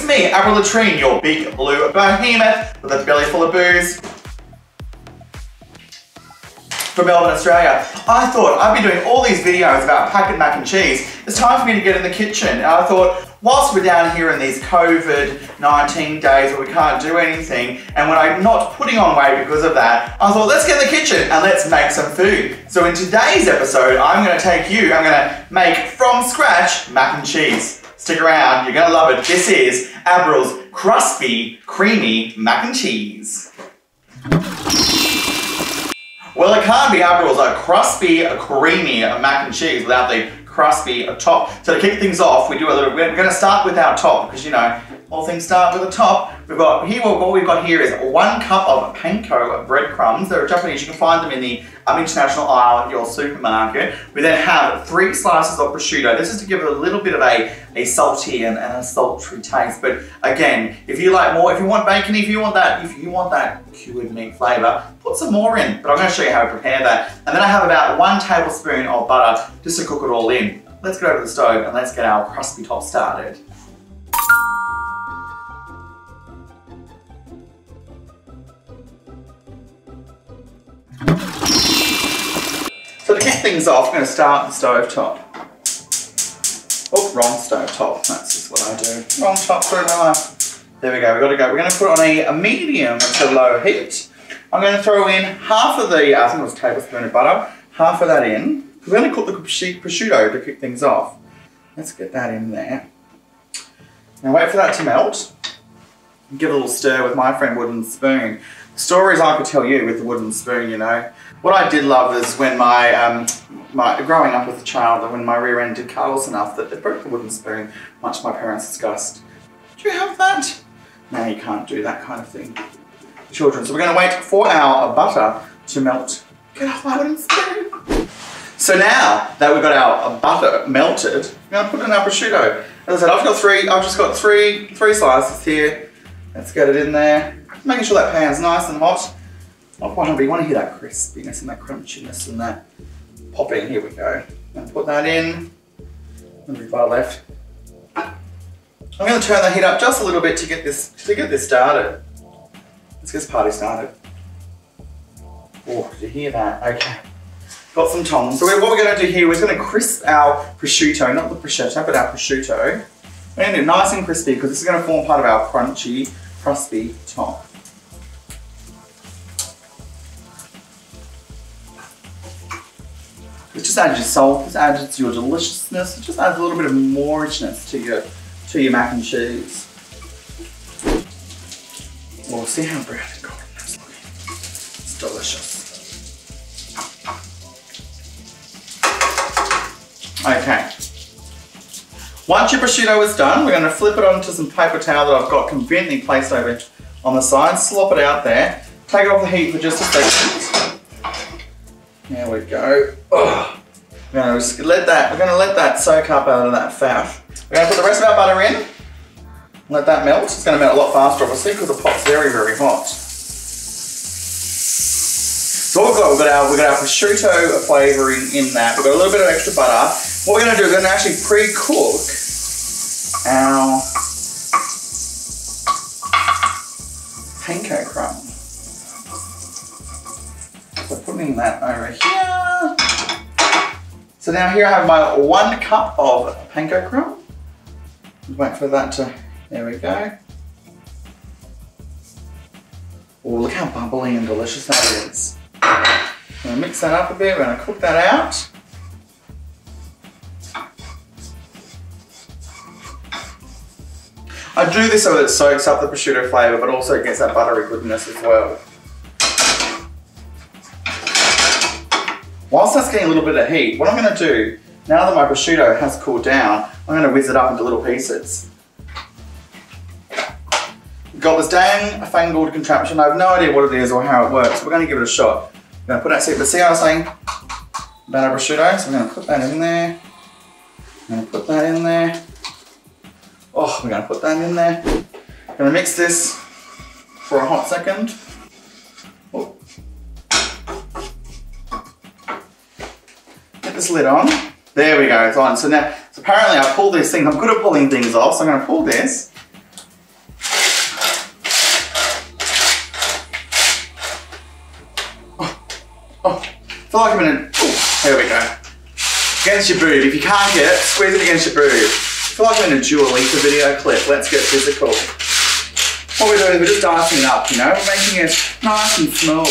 me, Abril LaTrene, your big blue behemoth with a belly full of booze. From Melbourne, Australia. I thought I've been doing all these videos about packet mac and cheese. It's time for me to get in the kitchen. And I thought, whilst we're down here in these COVID-19 days where we can't do anything, and when I'm not putting on weight because of that, I thought, let's get in the kitchen and let's make some food. So in today's episode, I'm going to make from scratch mac and cheese. Stick around, you're going to love it. This is Abril's Cruspy, Creamy Mac and Cheese. Well, it can't be Abril's Cruspy, Creamy Mac and Cheese without the crispy top. So to kick things off, we're going to start with our top because, you know, all things start with the top. What we've got here is 1 cup of Panko breadcrumbs. They're Japanese. You can find them in the international aisle at your supermarket. We then have 3 slices of prosciutto. This is to give it a little bit of a salty and a sultry taste. But again, if you like more, if you want bacon, if you want that cured meat flavour, put some more in. But I'm going to show you how to prepare that. And then I have about 1 tablespoon of butter just to cook it all in. Let's get over to the stove and let's get our crusty top started. So to kick things off, I'm going to start the stove top. Oh, wrong stove top. That's just what I do. Wrong top, put it on. There we go. We've got to go. We're going to put it on a medium to low heat. I'm going to throw in half of the, I think it was a tablespoon of butter, half of that in. We're going to cook the prosciutto to kick things off. Let's get that in there. Now wait for that to melt. Give it a little stir with my friend wooden spoon. Stories I could tell you with the wooden spoon, you know. What I did love is when growing up as a child, when my rear end did curls enough that it broke the wooden spoon, much to my parents' disgust. Do you have that? No, you can't do that kind of thing. Children. So we're going to wait for our butter to melt. Get off my wooden spoon. So now that we've got our butter melted, we're going to put in our prosciutto. As I said, I've just got three slices here. Let's get it in there. Making sure that pan's nice and hot. Not quite hungry. You want to hear that crispiness and that crunchiness and that popping. Here we go. And put that in. A little butter left. I'm going to turn the heat up just a little bit to get this started. Let's get this party started. Oh, did you hear that? Okay. Got some tongs. So what we're going to do here, we're going to crisp our prosciutto, not the prosciutto, but our prosciutto. We're going to do it nice and crispy because this is going to form part of our crunchy, crusty top. It just adds your salt, it adds your deliciousness, it just adds a little bit of more richness to your mac and cheese. We'll see how brown and golden that's looking. It's delicious. Okay. Once your prosciutto is done, we're going to flip it onto some paper towel that I've got conveniently placed over on the side. Slop it out there. Take it off the heat for just a second. There we go. Oh. We're going to let that soak up out of that fat. We're going to put the rest of our butter in. Let that melt. It's going to melt a lot faster, obviously, because the pot's very, very hot. So what we've got our prosciutto flavouring in that. We've got a little bit of extra butter. What we're going to do is we're going to actually pre-cook our panko crumb. So putting that over here. So now here I have my 1 cup of panko crumb. Wait for that to, there we go. Oh, look how bubbly and delicious that is. I'm going to mix that up a bit, we're going to cook that out. I do this so that it soaks up the prosciutto flavour, but also gets that buttery goodness as well. Whilst that's getting a little bit of heat, what I'm going to do, now that my prosciutto has cooled down, I'm going to whiz it up into little pieces. We've got this dang fangled contraption. I have no idea what it is or how it works. We're going to give it a shot. I'm going to put that, see how I was saying about our prosciutto? So I'm going to put that in there. I'm going to put that in there. Oh, we're going to put that in there. I'm going to mix this for a hot second. Oh. Get this lid on. There we go, it's on. So now, apparently I pulled these things. I'm good at pulling things off, so I'm going to pull this. Oh, I feel like I'm in a, oh, there we go. Against your boob. If you can't get it, squeeze it against your boob. I feel like I'm in a Dua Lipa video clip. Let's get physical. What we're doing is we're just dicing it up, you know? We're making it nice and small.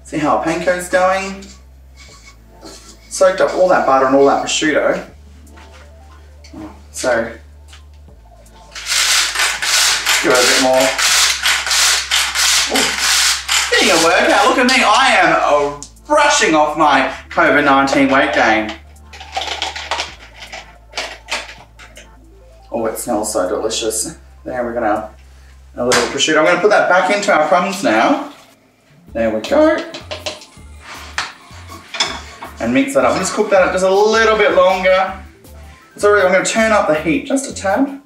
See how our panko's going? Soaked up all that butter and all that prosciutto. So, give it a bit more. Ooh. Getting a workout. Look at me. I am brushing off my COVID-19 weight gain. Oh, it smells so delicious. There, we're gonna, a little prosciutto. I'm gonna put that back into our crumbs now. There we go. And mix that up. I'm just cook that up just a little bit longer. So I'm gonna turn up the heat just a tad.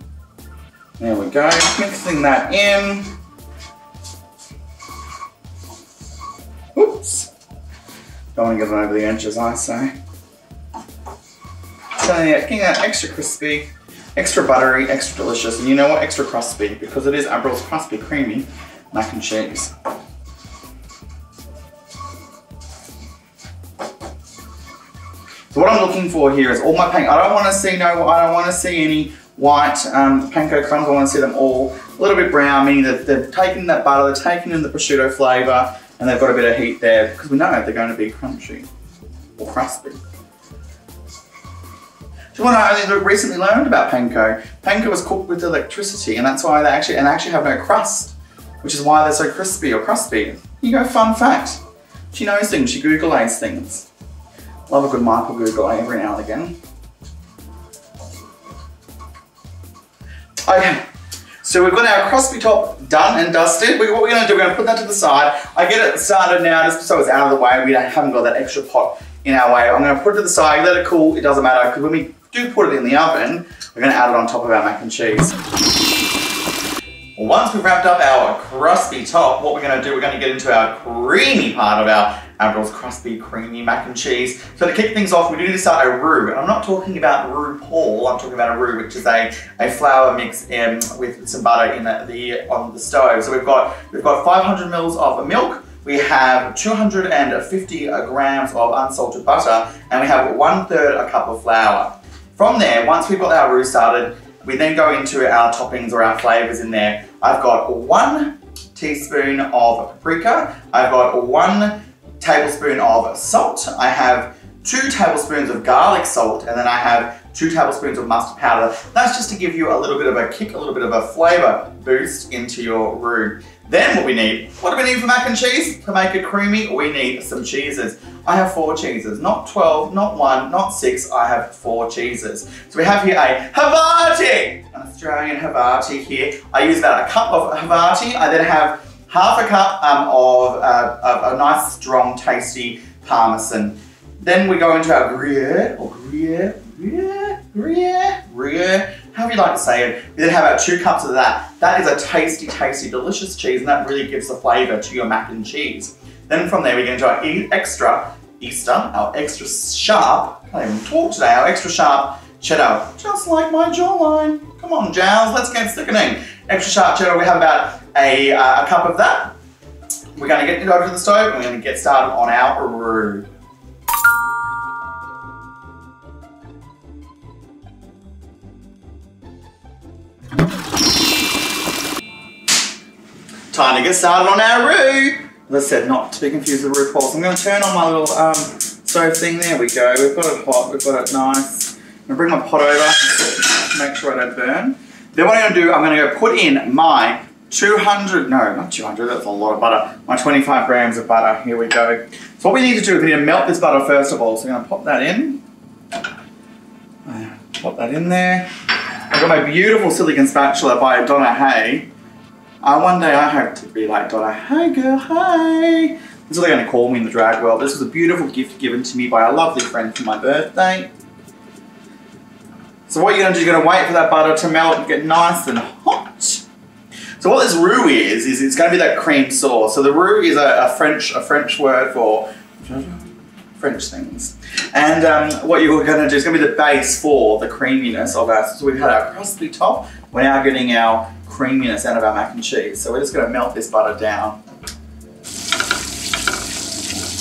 There we go, mixing that in. Oops. Don't want to get it over the edges, I say. So yeah, getting that extra crispy, extra buttery, extra delicious. And you know what? Extra crusty, because it is Abril's Cruspy Creamy Mac and Cheese. So what I'm looking for here is all my panko. I don't want to see any white panko crumbs. I want to see them all a little bit brown, meaning that they've taken that butter, they've taken in the prosciutto flavour, and they've got a bit of heat there, because we know they're going to be crunchy or crispy. Do you want to know, I recently learned about panko. Panko was cooked with electricity, and that's why they actually have no crust, which is why they're so crispy or crusty. You go, fun fact. She knows things, she Googles things. Love a good Michael Google every now and again. Okay, so we've got our crispy top done and dusted. What we're going to do, we're going to put that to the side. I get it started now just so it's out of the way. We haven't got that extra pot in our way. I'm going to put it to the side, let it cool. It doesn't matter, because when we do put it in the oven, we're going to add it on top of our mac and cheese. Well, once we've wrapped up our crispy top, what we're going to do, we're going to get into our creamy part of our Abril's Cruspy Creamy Mac and Cheese. So to kick things off, we do need to start a roux. And I'm not talking about RuPaul, I'm talking about a roux, which is a flour mix with some butter on the stove. So we've got 500 mils of milk, we have 250 grams of unsalted butter, and we have 1/3 a cup of flour. From there, once we've got our roux started, we then go into our toppings or our flavors in there. I've got 1 teaspoon of paprika, I've got 1 tablespoon of salt, I have 2 tablespoons of garlic salt, and then I have 2 tablespoons of mustard powder. That's just to give you a little bit of a kick, a little bit of a flavor boost into your roux. Then what do we need for mac and cheese? To make it creamy, we need some cheeses. I have 4 cheeses, not 12, not 1, not 6, I have 4 cheeses. So we have here a Havarti, an Australian Havarti here. I use about a cup of Havarti. I then have half a cup of a nice, strong, tasty Parmesan. Then we go into our Gruyere, or Gruyere, however you like to say it. We then have about 2 cups of that. That is a tasty, tasty, delicious cheese, and that really gives the flavour to your mac and cheese. Then from there we get into our extra sharp, I can't even talk today, our extra sharp cheddar. Just like my jawline. Come on, Giles, let's get sickening. Extra sharp cheddar, we have about a cup of that. We're going to get it over to the stove and we're going to get started on our roux. Time to get started on our roux. As I said, not to be confused with RuPaul. So I'm going to turn on my little stove thing. There we go. We've got it hot. We've got it nice. I'm going to bring my pot over to make sure I don't burn. Then what I'm going to do, I'm going to go put in my 200, no, not 200, that's a lot of butter. My 25 grams of butter. Here we go. So what we need to do is we need to melt this butter first of all. So I'm going to pop that in. Pop that in there. I've got my beautiful silicone spatula by Donna Hay. One day I hope to be like Donna. Hey girl, hey. That's what they're going to call me in the drag world. This was a beautiful gift given to me by a lovely friend for my birthday. So what you're going to do, you're going to wait for that butter to melt and get nice and hot. So what this roux is it's going to be that cream sauce. So the roux is a French word for French things. And what you're going to do is going to be the base for the creaminess of our, so we've had our crispy top, we're now getting our creaminess out of our mac and cheese. So we're just going to melt this butter down.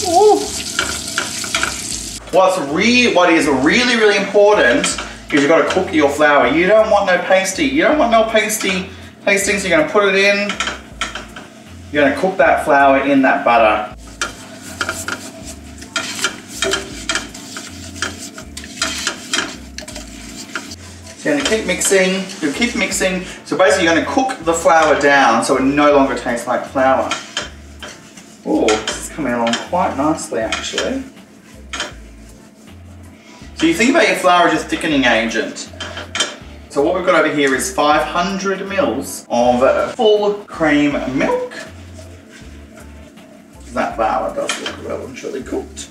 Ooh. What is really, really important is you've got to cook your flour. You don't want no pasty. You don't want no pasty things. You're going to put it in. You're going to cook that flour in that butter. So you're going to keep mixing. You'll keep mixing. So basically you're going to cook the flour down so it no longer tastes like flour. Oh, this is coming along quite nicely actually. So you think about your flour as your thickening agent. So what we've got over here is 500 mils of full cream milk. That flour does look well and truly cooked.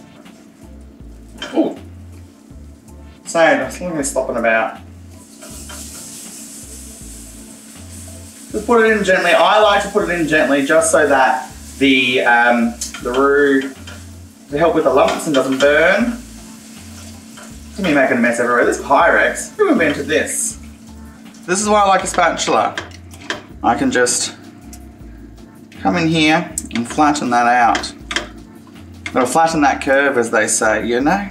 Oh, so just looking slopping about. Just put it in gently. I like to put it in gently just so that the roux to help with the lumps and doesn't burn. Look at me making a mess everywhere. This Pyrex, who invented this? This is why I like a spatula. I can just come in here and flatten that out. Gotta flatten that curve, as they say, you know?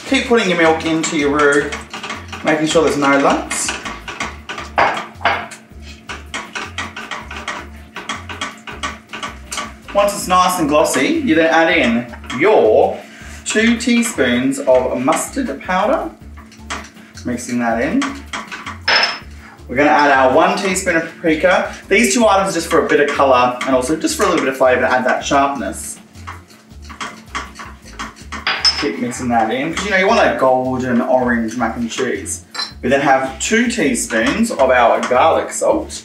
Keep putting your milk into your roux, making sure there's no lumps. Once it's nice and glossy, you then add in your 2 teaspoons of mustard powder. Mixing that in. We're going to add our 1 teaspoon of paprika. These 2 items are just for a bit of colour and also just for a little bit of flavour to add that sharpness. Keep mixing that in because you know you want that golden orange mac and cheese. We then have 2 teaspoons of our garlic salt.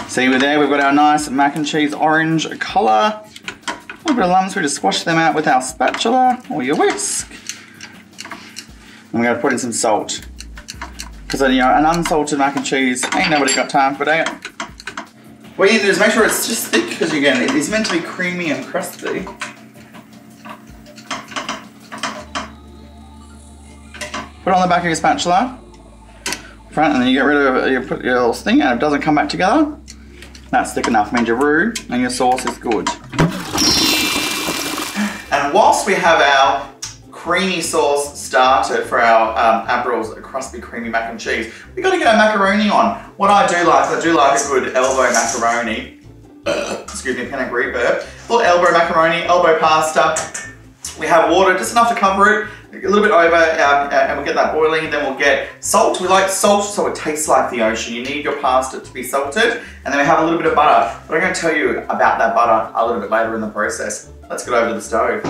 See we're there, we've got our nice mac and cheese orange colour. A little bit of lumps, we just squash them out with our spatula or your whisk. And we're going to put in some salt. Because you know, an unsalted mac and cheese, ain't nobody got time for that. What you need to do is make sure it's just thick, because again, it is meant to be creamy and crispy. Put it on the back of your spatula, front, and then you get rid of it, you put your little thing, and it doesn't come back together. That's thick enough, means your roux and your sauce is good. And whilst we have our creamy sauce started for our Abril's Cruspy Creamy Mac and Cheese, we've got to get our macaroni on. What I do like is I do like a good elbow macaroni. Excuse me, can I agree burp? A little elbow macaroni, elbow pasta. We have water, just enough to cover it, a little bit over, and we'll get that boiling, and then we'll get salt. We like salt so it tastes like the ocean. You need your pasta to be salted, and then we have a little bit of butter. But I'm going to tell you about that butter a little bit later in the process. Let's get over to the stove.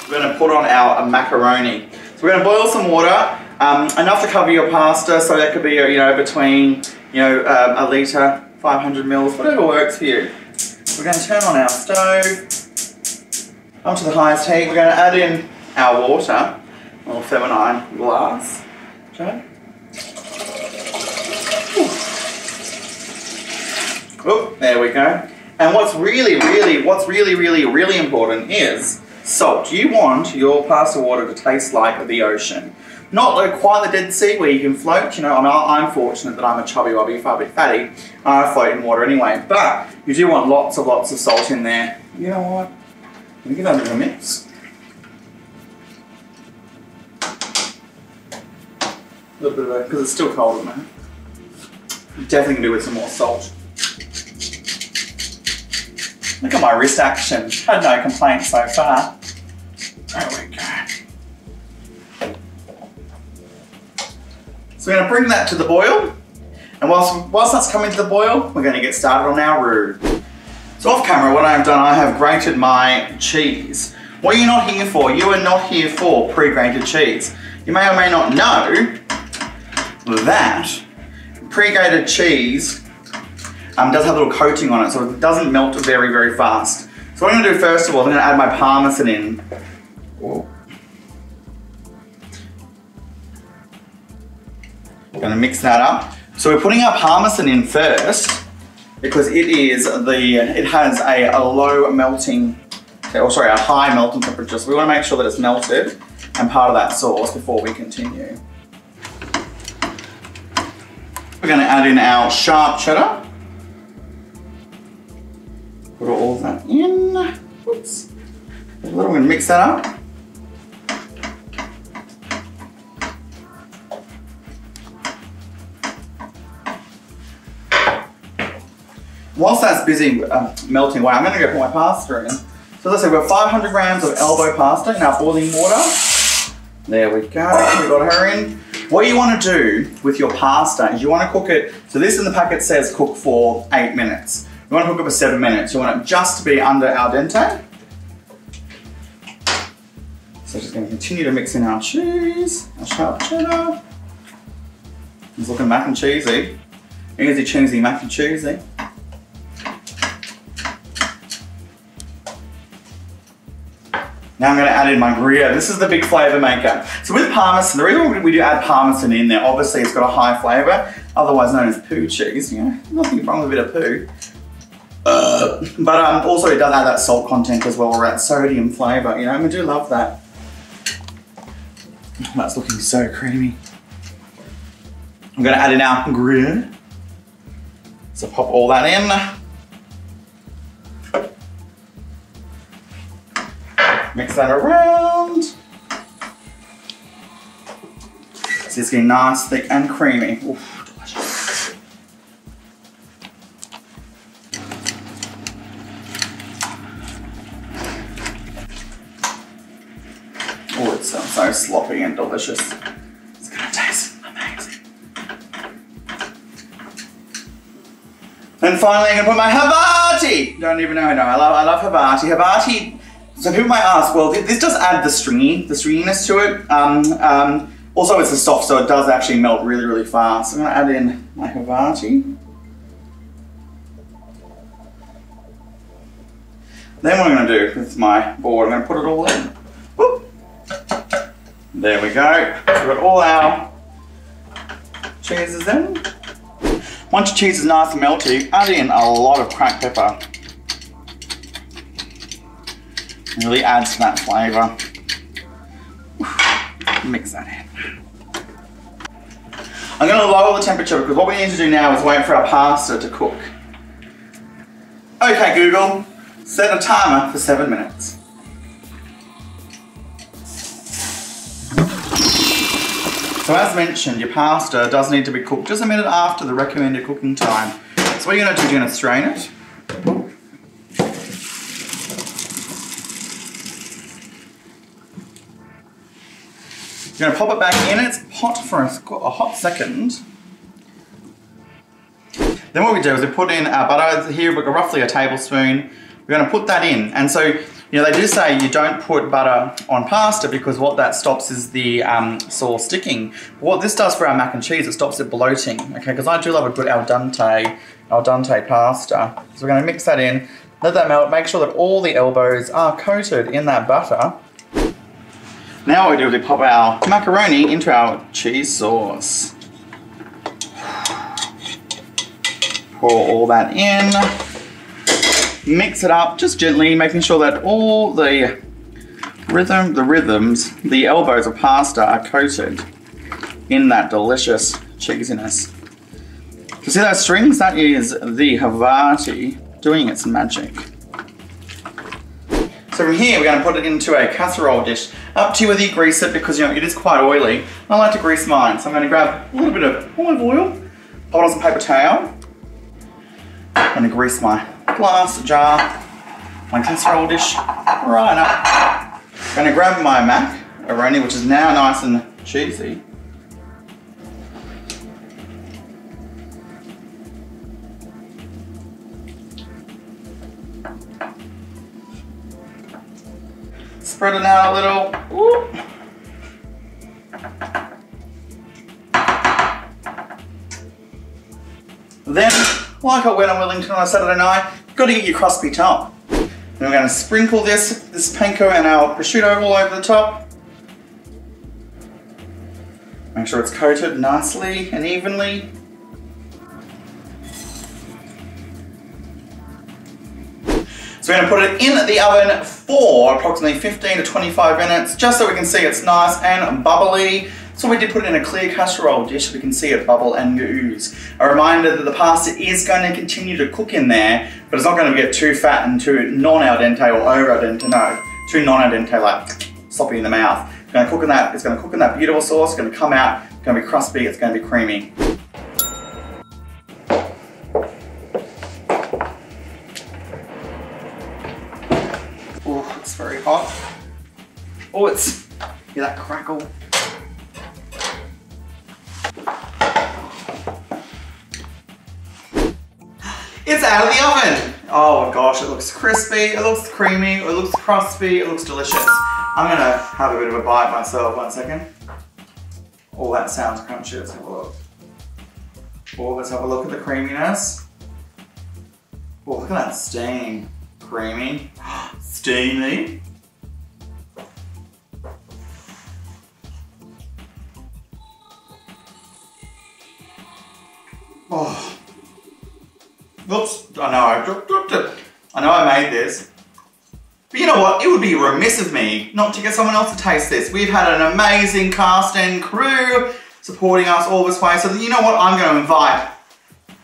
We're going to put on our macaroni. So we're going to boil some water, enough to cover your pasta, so that could be, you know, between, you know, a litre, 500 mils, whatever works for you. We're going to turn on our stove, up to the highest heat. We're going to add in our water, a little feminine glass. Okay. Oh, there we go. And what's really important is salt. You want your pasta water to taste like the ocean. Not like quite the Dead Sea where you can float. You know, I'm fortunate that I'm a chubby wubby, far bit fatty, and I float in water anyway. But you do want lots of salt in there. You know what? Let me give that a bit of a mix. A little bit of that, because it's still cold at the moment. Definitely can do with some more salt. Look at my wrist action. Had no complaints so far. There we go. So we're going to bring that to the boil. And whilst that's coming to the boil, we're going to get started on our roux. So off camera, what I've done, I have grated my cheese. What you're not here for, you are not here for pre-grated cheese. You may or may not know that pre-grated cheese does have a little coating on it, so it doesn't melt very fast. So what I'm going to do first of all, I'm going to add my Parmesan in. Whoa. Gonna mix that up. So we're putting our Parmesan in first because it has a low melting, a high melting temperature. So we want to make sure that it's melted and part of that sauce before we continue. We're going to add in our Sharp Cheddar. Put all that in. Oops. We're going to mix that up. Whilst that's busy melting away, I'm going to go put my pasta in. So let's say we've got 500 grams of elbow pasta in our boiling water. There we go, we got her in. What you want to do with your pasta is you want to cook it, so this in the packet says cook for 8 minutes. You want to cook it for 7 minutes. You want it just to be under al dente. So just going to continue to mix in our cheese, our sharp cheddar. It's looking mac and cheesy. Easy cheesy mac and cheesy. Now I'm going to add in my Gruyere. This is the big flavour maker. So with Parmesan, the reason we do add Parmesan in there, obviously it's got a high flavour, otherwise known as poo cheese. You know, nothing wrong with a bit of poo. But also it does add that salt content as well, or that sodium flavour. You know, and we do love that. That's looking so creamy. I'm going to add in our Gruyere. So pop all that in. Mix that around. So it's getting nice, thick and creamy. Oof, delicious. Oh, it sounds so sloppy and delicious. It's gonna taste amazing. And finally I'm gonna put my Havarti. Don't even know, I love Havarti. Havarti. So people might ask, well, this does add the stringiness to it. Also, it's a soft, so it does actually melt really, really fast. So I'm going to add in my Havarti. Then what I'm going to do with my board, I'm going to put it all in. Whoop. There we go. So we've got all our cheeses in. Once your cheese is nice and melty, add in a lot of cracked pepper. It really adds to that flavour. Mix that in. I'm going to lower the temperature because what we need to do now is wait for our pasta to cook. Okay Google, set a timer for 7 minutes. So as mentioned, your pasta does need to be cooked just a minute after the recommended cooking time. So what you're going to do is you're going to strain it. You're going to pop it back in its pot for a hot second. Then what we do is we put in our butter. Here we've got roughly a tablespoon. We're going to put that in. And so, you know, they do say you don't put butter on pasta because what that stops is the sauce sticking. But what this does for our mac and cheese, it stops it bloating. Okay, because I do love a good al dente pasta. So we're going to mix that in, let that melt, make sure that all the elbows are coated in that butter. Now what we do is we pop our macaroni into our cheese sauce. Pour all that in. Mix it up just gently, making sure that all the elbows of pasta are coated in that delicious cheesiness. You see those strings? That is the Havarti doing its magic. So from here, we're going to put it into a casserole dish. Up to you whether you grease it because, you know, it is quite oily. I like to grease mine, so I'm going to grab a little bit of olive oil, put it on some paper towel. I'm going to grease my glass jar, my casserole dish, right up. I'm going to grab my macaroni, which is now nice and cheesy. Spread it out a little. Whoop. Then, like I went on Wellington on a Saturday night, you've got to get your Cruspy top. Then we're going to sprinkle this Panko and our prosciutto all over the top. Make sure it's coated nicely and evenly. So we're going to put it in the oven for approximately 15 to 25 minutes, just so we can see it's nice and bubbly. So we did put it in a clear casserole dish, we can see it bubble and ooze. A reminder that the pasta is going to continue to cook in there, but it's not going to get too fat and too non-al dente or over al dente, no, too non-al dente, like sloppy in the mouth. It's going to cook in that, it's going to cook in that beautiful sauce, it's going to come out, it's going to be crispy, it's going to be creamy. Oh, it's very hot. Oh, it's, hear that crackle? It's out of the oven. Oh my gosh, it looks crispy, it looks creamy, it looks crispy, it looks delicious. I'm gonna have a bit of a bite myself, 1 second. Oh, that sounds crunchy, let's have a look. Oh, let's have a look at the creaminess. Oh, look at that steam. Creamy, steamy. Oh. Oops, I know, I dropped it. I know I made this. But you know what, it would be remiss of me not to get someone else to taste this. We've had an amazing cast and crew supporting us all this way. So you know what, I'm going to invite,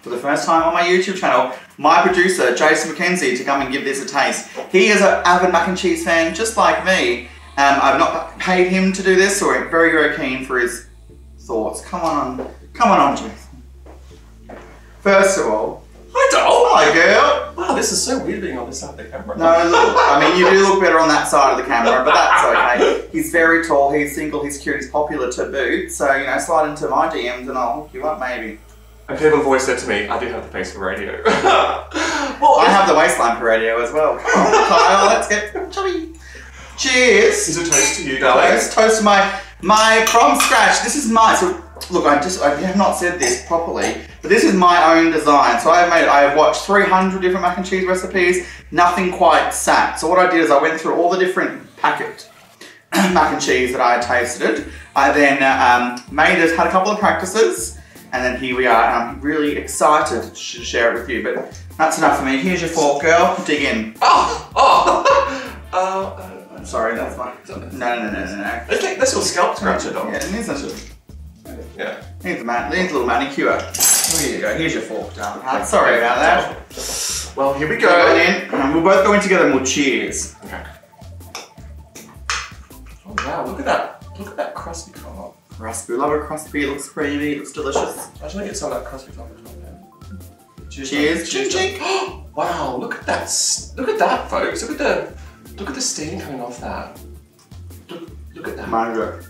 for the first time on my YouTube channel, my producer, Jason McKenzie, to come and give this a taste. He is an avid mac and cheese fan, just like me. I've not paid him to do this, so we're very, very keen for his thoughts. Come on, Jason. First of all, hi doll! Hi girl! Wow, this is so weird being on this side of the camera. No, look, I mean you do look better on that side of the camera, but that's okay. He's very tall, he's single, he's cute, he's popular to boot, so you know, slide into my DMs and I'll hook you up maybe. And people have always said to me, I do have the face for radio. Well, I have the waistline for radio as well. Come on, Kyle, let's get chubby. Cheers! Is a toast to you, darling. Toast to my from scratch. This is my, so look, I have not said this properly, but this is my own design. So I have watched 300 different mac and cheese recipes, nothing quite sat. So what I did is I went through all the different packet mac and cheese that I had tasted. I then made it, had a couple of practices, and then here we are. And I'm really excited to share it with you, but that's enough for me. Here's your fork, girl. Dig in. Sorry, that's my... No. That's your scalp scratcher, dog. Yeah, it needs a... Yeah. Needs a little manicure. Oh, here you go. Here's your fork, darling. Sorry about that. Well, here we go. And we'll both go in together and we'll cheers. Okay. Oh wow, look at that. Look at that crispy colour. Crispy. Love it crispy. It looks creamy. It looks delicious. I just want to get some of that crispy top as well, man. Cheers. Ching ching. Wow, look at that. Look at that, folks. Look at the steam coming off that. Look at that. Mango.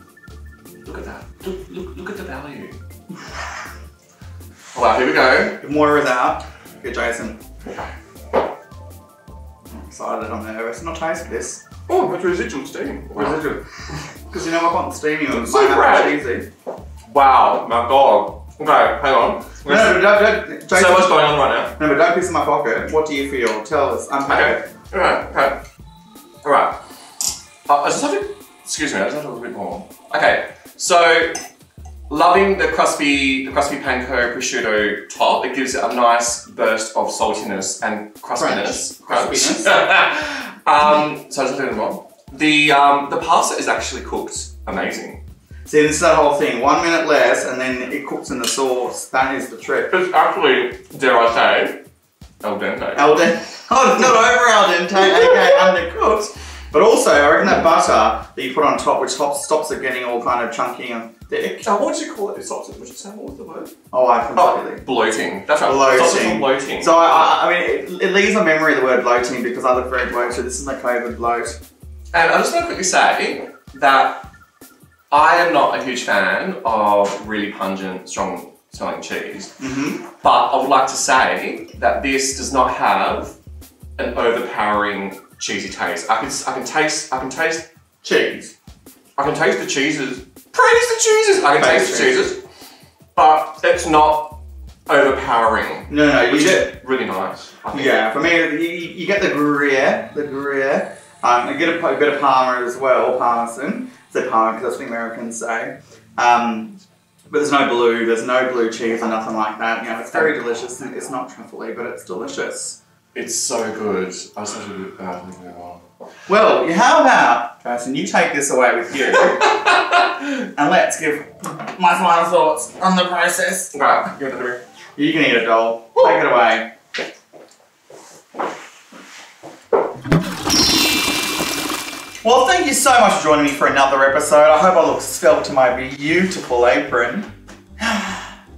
Look at that. Look at the value. Wow, here we go. More is out. Good, Jason. I'm excited, I'm nervous. I'm not tasting this. Oh, that's residual steam. Residual. Because you know I want the steamy ones. So rad. Cheesy. Wow, my God. Okay, hang on. No, don't, Jason, so much going on right now. No, but don't piss in my pocket. What do you feel? Tell us. Unpack it. Okay. Alright. I just have to, excuse me, I just have to a little bit more. Okay, so loving the crispy panko prosciutto top. It gives it a nice burst of saltiness and crispiness. Crispiness. So I just have to do it more. The pasta is actually cooked amazing. See, this is that whole thing. 1 minute less and then it cooks in the sauce. That is the trick. It's actually, dare I say, al dente. Al dente. Oh, it's not over al dente, aka undercooked. But also, I reckon that butter that you put on top, which stops it getting all kind of chunky and thick. So what did you call it? Stops it? What was the word? Oh, I completely. Bloating. That's right. Bloating. Bloating. So I mean, it leaves a memory of the word bloating because I look very bloated. This is my COVID bloat. And I just want to quickly say that I am not a huge fan of really pungent, strong smelling cheese. But I would like to say that this does not have an overpowering cheesy taste. I can taste cheese. I can taste the cheeses. Praise the cheeses! I can taste the cheeses. But it's not overpowering. No, you get really nice. Yeah, for me, you get the Gruyere. You get a bit of Parma as well, Parmesan. Say Parma because that's what the Americans say. But there's no blue cheese or nothing like that. You know, it's very delicious. It's not truffly, but it's delicious. It's so good. I was such a good move on. Well, how about, Jason, you take this away with you, and let's give my final thoughts on the process. Right, give it to me. You can eat it, doll. Take it away. Well, thank you so much for joining me for another episode. I hope I look svelte to my beautiful apron.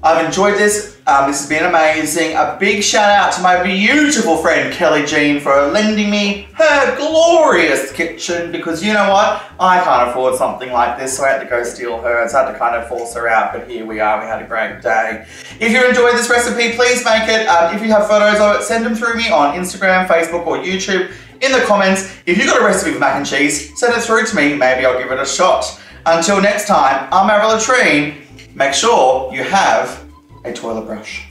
I've enjoyed this. This has been amazing. A big shout out to my beautiful friend Kelly Jean for lending me her glorious kitchen, because you know what? I can't afford something like this, so I had to go steal hers. I had to kind of force her out, but here we are. We had a great day. If you enjoyed this recipe, please make it. If you have photos of it, send them through me on Instagram, Facebook, or YouTube in the comments. If you've got a recipe for mac and cheese, send it through to me. Maybe I'll give it a shot. Until next time, I'm Abril LaTrene. Make sure you have a toilet brush.